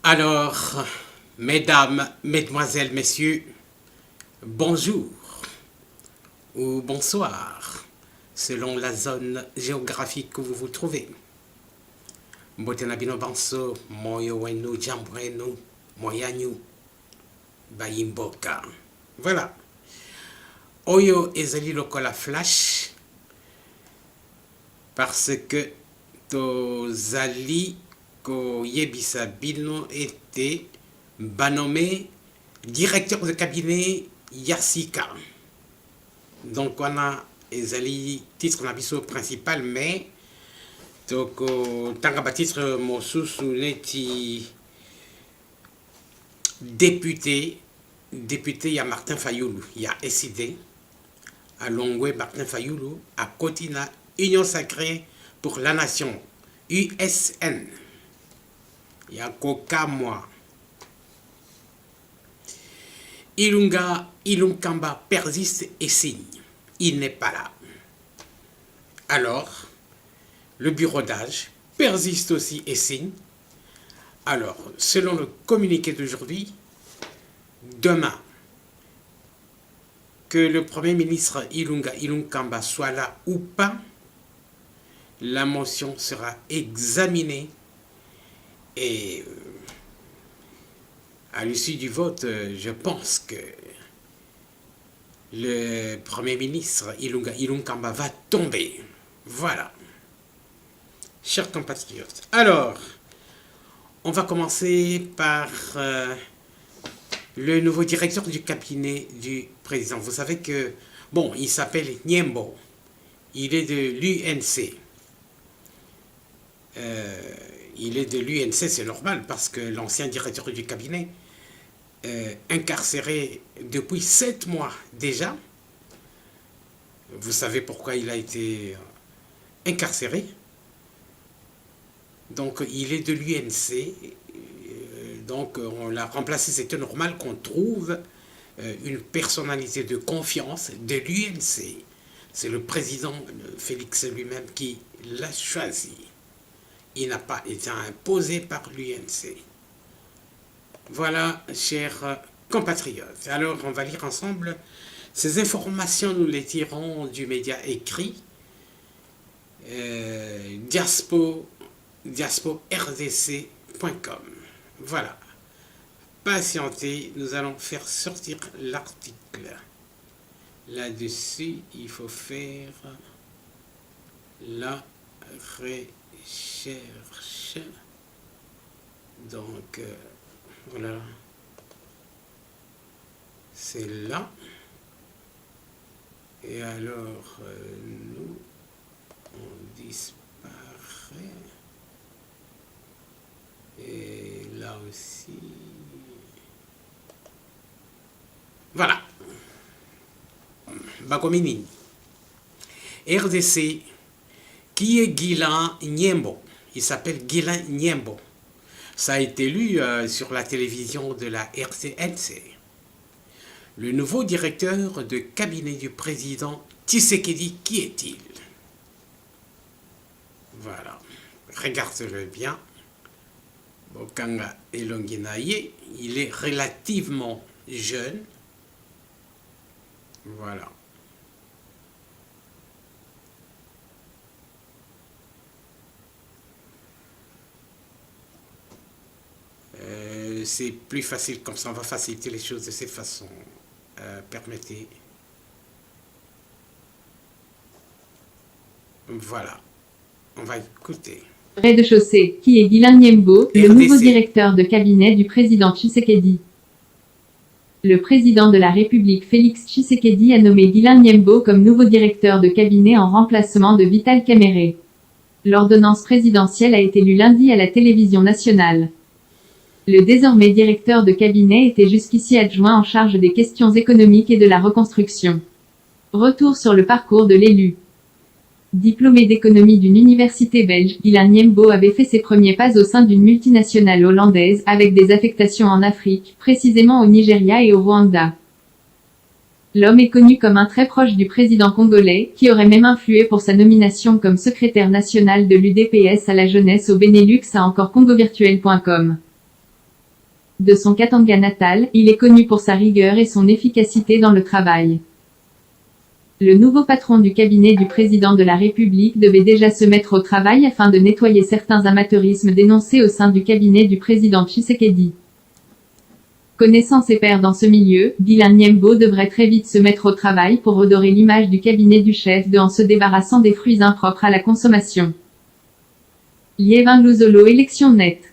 Alors, mesdames, mesdemoiselles, messieurs, bonjour ou bonsoir, selon la zone géographique où vous vous trouvez. Mbotena bino banso, moyo wenu, jambwenu, moyanyu, bayimboka. Voilà. Oyo ezali lokola flash, parce que tozali koyebisa bino était banommé directeur de cabinet Yassika. Donc on a ezali titre na biso principal, mais toko tanga titre mosusu neti député ya Martin Fayoulou, il y a SID à Longwe Martin Fayoulou à Kotina Union Sacrée pour la Nation USN. Il y a Kokamwa. Ilunkamba persiste et signe. Il n'est pas là. Alors, le bureau d'âge persiste aussi et signe. Alors, selon le communiqué d'aujourd'hui, demain, que le Premier ministre Ilunkamba soit là ou pas, la motion sera examinée et à l'issue du vote, je pense que le Premier ministre Ilunkamba va tomber. Voilà. Chers compatriotes. Alors, on va commencer par le nouveau directeur du cabinet du président. Vous savez que, bon, il s'appelle Nyembo. Il est de l'UNC. Il est de l'UNC, c'est normal, parce que l'ancien directeur du cabinet, incarcéré depuis 7 mois déjà, vous savez pourquoi il a été incarcéré. Donc il est de l'UNC, donc on l'a remplacé, c'était normal qu'on trouve une personnalité de confiance de l'UNC. C'est le président Félix lui-même qui l'a choisi. Il n'a pas été imposé par l'UNC. Voilà, chers compatriotes. Alors, on va lire ensemble. Ces informations, nous les tirons du média écrit diaspordc.com. Voilà. Patientez, nous allons faire sortir l'article. Là-dessus, il faut faire la recherche. Donc, voilà. C'est là. Et alors, nous, on disparaît. Et là aussi. Voilà. Bakomini. RDC. Qui est Guilain Nyembo? Il s'appelle Guilain Nyembo. Ça a été lu sur la télévision de la RTNC. Le nouveau directeur de cabinet du président Tshisekedi, qui est-il? Voilà. Regardez-le bien. Bokanga Elonginaye, il est relativement jeune. Voilà. C'est plus facile comme ça, on va faciliter les choses de cette façon. Permettez. Voilà. On va écouter. Rez-de-chaussée, qui est Guilain Nyembo, le nouveau directeur de cabinet du président Tshisekedi. Le président de la République Félix Tshisekedi a nommé Guilain Nyembo comme nouveau directeur de cabinet en remplacement de Vital Kamerhe. L'ordonnance présidentielle a été lue lundi à la télévision nationale. Le désormais directeur de cabinet était jusqu'ici adjoint en charge des questions économiques et de la reconstruction. Retour sur le parcours de l'élu. Diplômé d'économie d'une université belge, Guilain Nyembo avait fait ses premiers pas au sein d'une multinationale hollandaise, avec des affectations en Afrique, précisément au Nigeria et au Rwanda. L'homme est connu comme un très proche du président congolais, qui aurait même influé pour sa nomination comme secrétaire national de l'UDPS à la jeunesse au Benelux à encore congovirtuel.com. De son Katanga natal, il est connu pour sa rigueur et son efficacité dans le travail. Le nouveau patron du cabinet du président de la République devait déjà se mettre au travail afin de nettoyer certains amateurismes dénoncés au sein du cabinet du président Tshisekedi. Connaissant ses pairs dans ce milieu, Dylan Niembo devrait très vite se mettre au travail pour redorer l'image du cabinet du chef en se débarrassant des fruits impropres à la consommation. Liévin Louzolo, élection nette.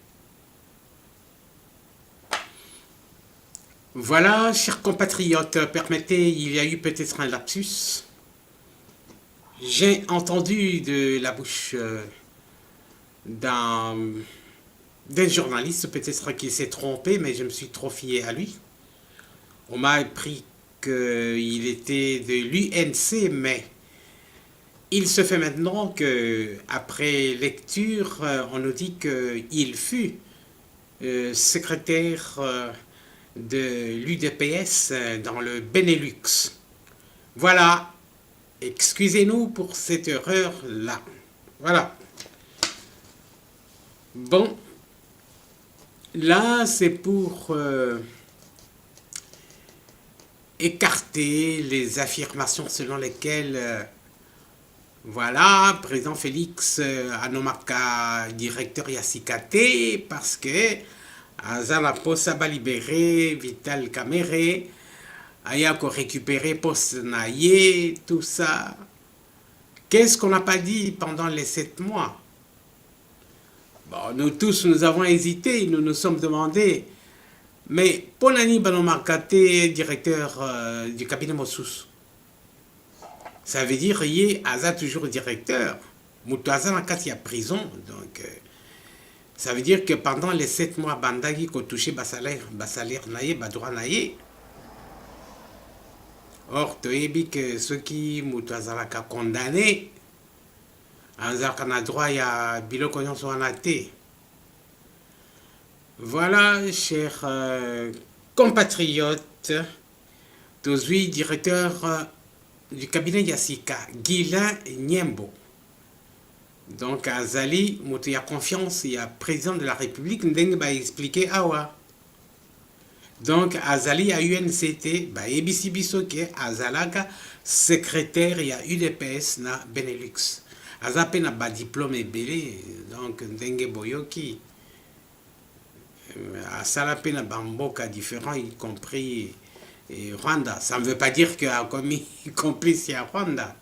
Voilà, chers compatriotes, permettez, il y a eu peut-être un lapsus. J'ai entendu de la bouche d'un journaliste, peut-être qu'il s'est trompé, mais je me suis trop fié à lui. On m'a appris qu'il était de l'UNC, mais il se fait maintenant que, après lecture, on nous dit qu'il fut secrétaire de l'UDPS dans le Benelux. Voilà, excusez-nous pour cette erreur-là. Voilà. Bon, là c'est pour écarter les affirmations selon lesquelles, voilà, président Félix Anomaka, directeur Yasikate, parce que Azala posa ba libéré Vital Kamere, Ayako récupéré poste naïe, tout ça. Qu'est-ce qu'on n'a pas dit pendant les 7 mois? Bon, nous tous, nous avons hésité, nous nous sommes demandé, mais Ponani Banomakate, directeur du cabinet Mossous, ça veut dire qu'il Aza toujours directeur. Moutaza n'a qu'à y a prison, donc... ça veut dire que pendant les 7 mois, Bandagi qui a touché salaire naïe, droit naïe. Or, tu as dit que ceux qui ont condamné, on a droit à bilo qu'on soit en athée. Voilà, chers compatriotes, tous huit directeurs du cabinet Yassika, Dylan Niembo. Donc, Azali, il y a confiance, il y a président de la République, il va expliquer Awa. Donc, Azali a UNCT, ABC Bisoke, Azalaga, secrétaire, il y a UDPS na Benelux. Azape n'a pas diplôme et belé, donc, Ndenge Boyoki. Azalape n'a pas mboka différent, y compris Rwanda. Ça ne veut pas dire qu'il a commis complice à Rwanda.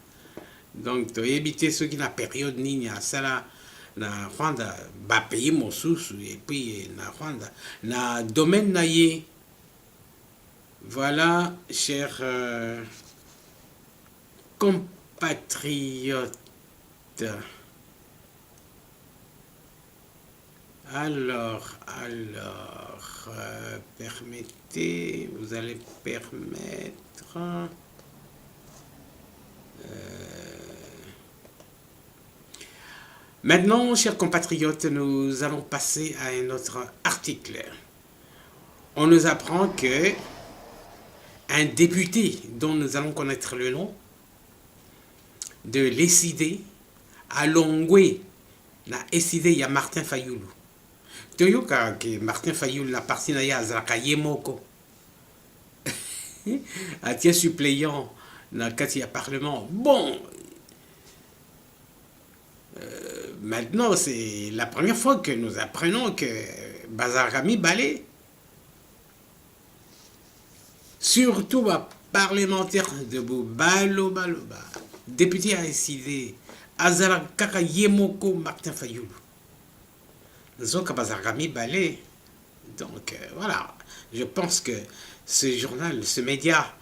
Donc, tu as évité ceux qui n'ont période ni à ça, na Rwanda, bah payer mon sous, et puis na Rwanda, na domaine naïe. Voilà, chers compatriotes. Alors, permettez, vous allez permettre... Maintenant, chers compatriotes, nous allons passer à un autre article. On nous apprend que un député dont nous allons connaître le nom, de l'ESID, à Longwe, na ESID, il y a Martin Fayoulou. Tu sais que Martin Fayoulou n'a parti na Yazraka Yemoko. À tia suppléant dans le Parlement. Bon, maintenant, c'est la première fois que nous apprenons que Bazargami Balé, surtout à parlementaire de Balo, député à SID, Azara Kaka Yemoko Martin Fayoulou. Nous sommes Bazargami Balé. Donc, voilà. Je pense que ce journal, ce média,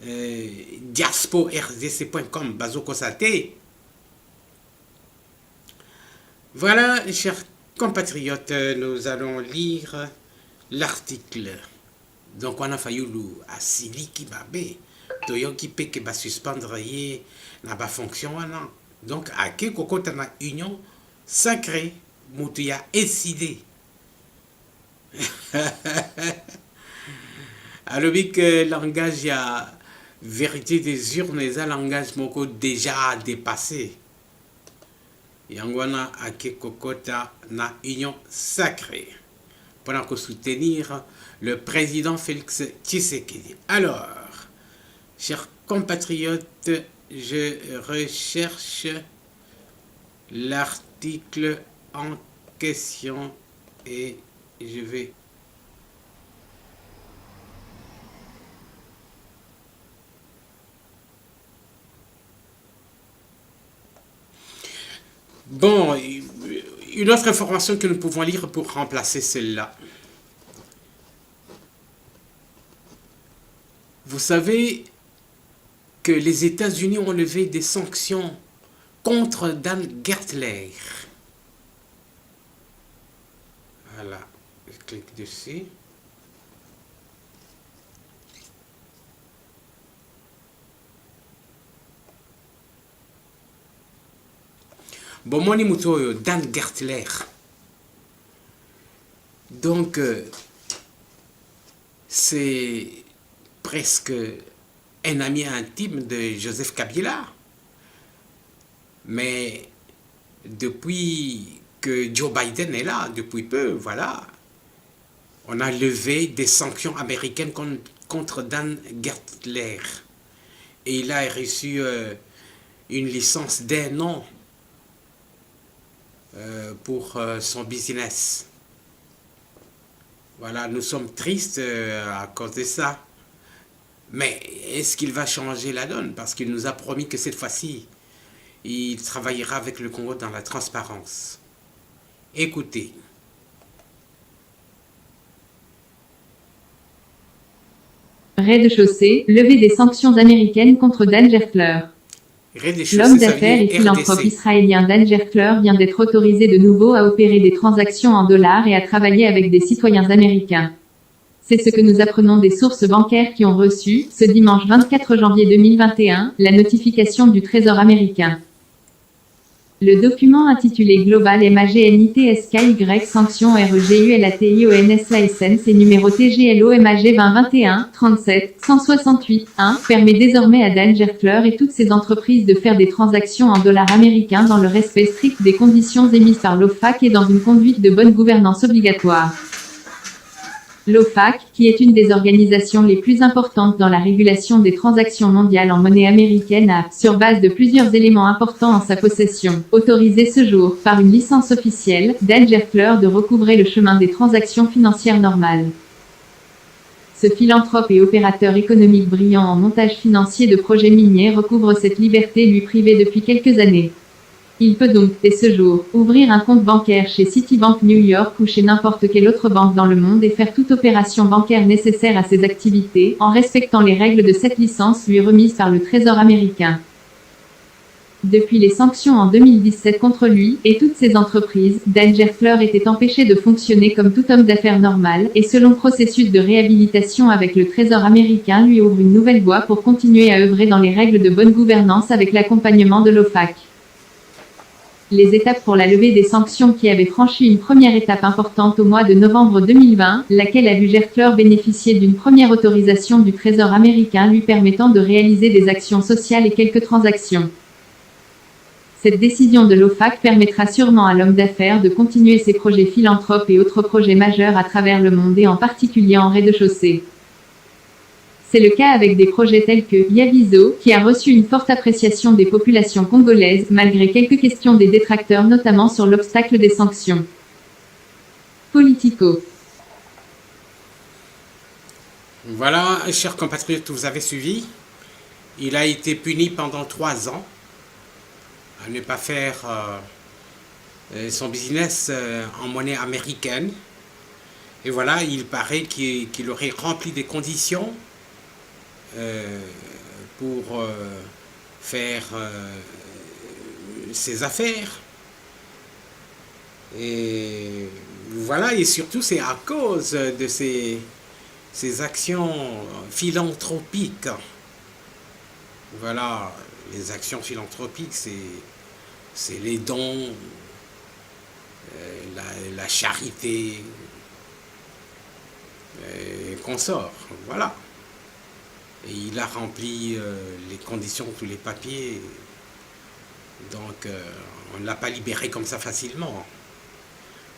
diaspo-rdc.com, Bazoko Sate. Voilà, chers compatriotes, nous allons lire l'article. Donc, on a Fayoulou à Sili Kibabe, Toyoki Peke va suspendre n'a pas fonction. Donc, à qui kokota na union sacrée, Moutuya décidé. Alors, que langage, il y a vérité des urnes, et ça, langage moko déjà dépassé. Yangwana ake kokota na union sacrée. pendant que soutenir le président Félix Tshisekedi. Alors, chers compatriotes, je recherche l'article en question et je vais... Bon, une autre information que nous pouvons lire pour remplacer celle-là. Vous savez que les États-Unis ont levé des sanctions contre Dan Gertler. Voilà, je clique dessus. Bon, moi, je Dan Gertler. Donc, c'est presque un ami intime de Joseph Kabila. Mais depuis que Joe Biden est là, depuis peu, voilà, on a levé des sanctions américaines contre Dan Gertler. Et il a reçu une licence d'1 an pour son business. Voilà, nous sommes tristes à cause de ça. Mais est-ce qu'il va changer la donne? Parce qu'il nous a promis que cette fois-ci, il travaillera avec le Congo dans la transparence. Écoutez. Rez-de-chaussée, levée des sanctions américaines contre Dan Gertler. L'homme d'affaires et philanthrope israélien Dan Gertler vient d'être autorisé de nouveau à opérer des transactions en dollars et à travailler avec des citoyens américains. C'est ce que nous apprenons des sources bancaires qui ont reçu, ce dimanche 24 janvier 2021, la notification du Trésor américain. Le document intitulé Global MAGNITSKY Sanctions REGULATIONS License et numéro TGLO MAG 2021 37 168 1 permet désormais à Dan Gertler et toutes ses entreprises de faire des transactions en dollars américains dans le respect strict des conditions émises par l'OFAC et dans une conduite de bonne gouvernance obligatoire. L'OFAC, qui est une des organisations les plus importantes dans la régulation des transactions mondiales en monnaie américaine a, sur base de plusieurs éléments importants en sa possession, autorisé ce jour, par une licence officielle, Dan Gertler de recouvrer le chemin des transactions financières normales. Ce philanthrope et opérateur économique brillant en montage financier de projets miniers recouvre cette liberté lui privée depuis quelques années. Il peut donc, dès ce jour, ouvrir un compte bancaire chez Citibank New York ou chez n'importe quelle autre banque dans le monde et faire toute opération bancaire nécessaire à ses activités, en respectant les règles de cette licence lui remise par le Trésor américain. Depuis les sanctions en 2017 contre lui et toutes ses entreprises, Dan Gertler était empêché de fonctionner comme tout homme d'affaires normal, et selon processus de réhabilitation avec le Trésor américain lui ouvre une nouvelle voie pour continuer à œuvrer dans les règles de bonne gouvernance avec l'accompagnement de l'OFAC. Les étapes pour la levée des sanctions qui avaient franchi une première étape importante au mois de novembre 2020, laquelle a vu Gertler bénéficier d'une première autorisation du Trésor américain lui permettant de réaliser des actions sociales et quelques transactions. Cette décision de l'OFAC permettra sûrement à l'homme d'affaires de continuer ses projets philanthropes et autres projets majeurs à travers le monde et en particulier en rez-de-chaussée. C'est le cas avec des projets tels que Yaviso, qui a reçu une forte appréciation des populations congolaises, malgré quelques questions des détracteurs notamment sur l'obstacle des sanctions. Politico. Voilà, chers compatriotes, vous avez suivi. Il a été puni pendant 3 ans à ne pas faire son business en monnaie américaine. Et voilà, il paraît qu'il aurait rempli des conditions pour faire ses affaires. Et voilà, et surtout c'est à cause de ces actions philanthropiques. Voilà, les actions philanthropiques, c'est les dons, la charité, consorts, voilà. Et il a rempli les conditions, tous les papiers, donc on ne l'a pas libéré comme ça facilement.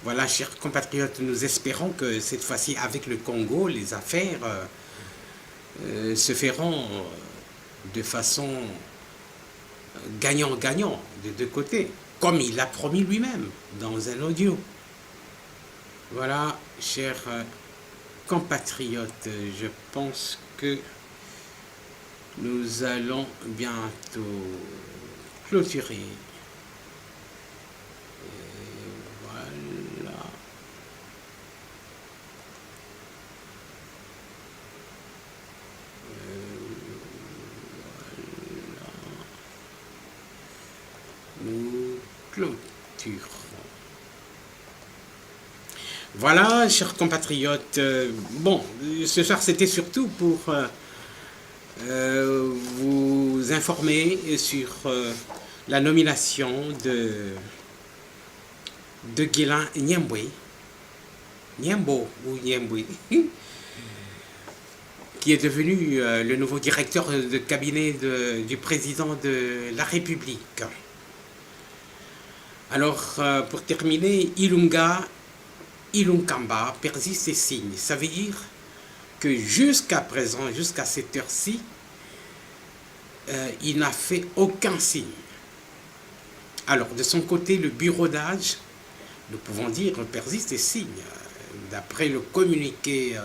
Voilà, chers compatriotes, nous espérons que cette fois-ci, avec le Congo, les affaires se feront de façon gagnant-gagnant de deux côtés, comme il l'a promis lui-même dans un audio. Voilà, chers compatriotes, je pense que nous allons bientôt clôturer. Voilà. Nous clôturons. Voilà, chers compatriotes. Bon, ce soir, c'était surtout pour vous informer sur la nomination de Guilain Nyembwe, Nyembo ou Nyembwe, qui est devenu le nouveau directeur de cabinet du président de la République. Alors, pour terminer, Ilunkamba persiste et signe. Ça veut dire que jusqu'à présent, jusqu'à cette heure-ci, il n'a fait aucun signe. Alors, de son côté, le bureau d'âge, nous pouvons dire, persiste et signe. D'après le communiqué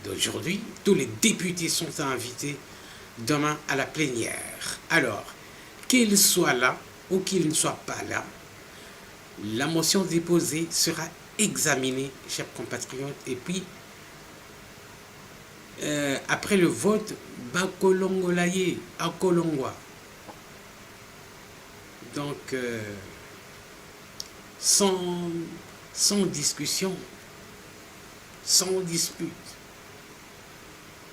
d'aujourd'hui, tous les députés sont invités demain à la plénière. Alors, qu'ils soient là ou qu'ils ne soient pas là, la motion déposée sera examinée, chers compatriotes, et puis après le vote, Bakolongolaye, Akolongwa. Donc, sans discussion, sans dispute.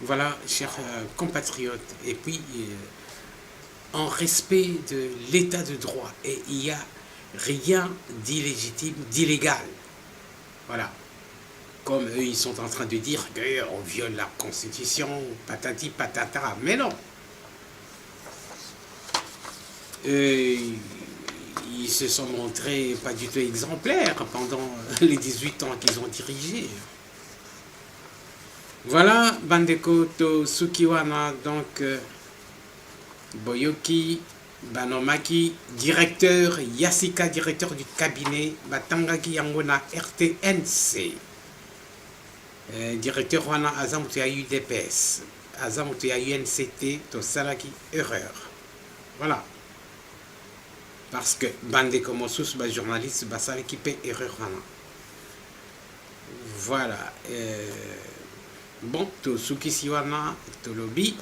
Voilà, chers compatriotes, et puis en respect de l'état de droit, et il n'y a rien d'illégitime, d'illégal. Voilà. Comme eux, ils sont en train de dire qu'on viole la Constitution, patati patata. Mais non. Ils se sont montrés pas du tout exemplaires pendant les 18 ans qu'ils ont dirigé. Voilà, Bandeko to Sukiwana, donc Boyoki, Banomaki, directeur, Yassika, directeur du cabinet, Batangaki Yangona, RTNC. Directeur wana azamutu ya UDPS, azamutu ya UNCT, to salaki erreur. Voilà. Parce que bande comme sous bas journaliste bas salaki pe erreur wana. Voilà. Bon, to suki siwana to lobby.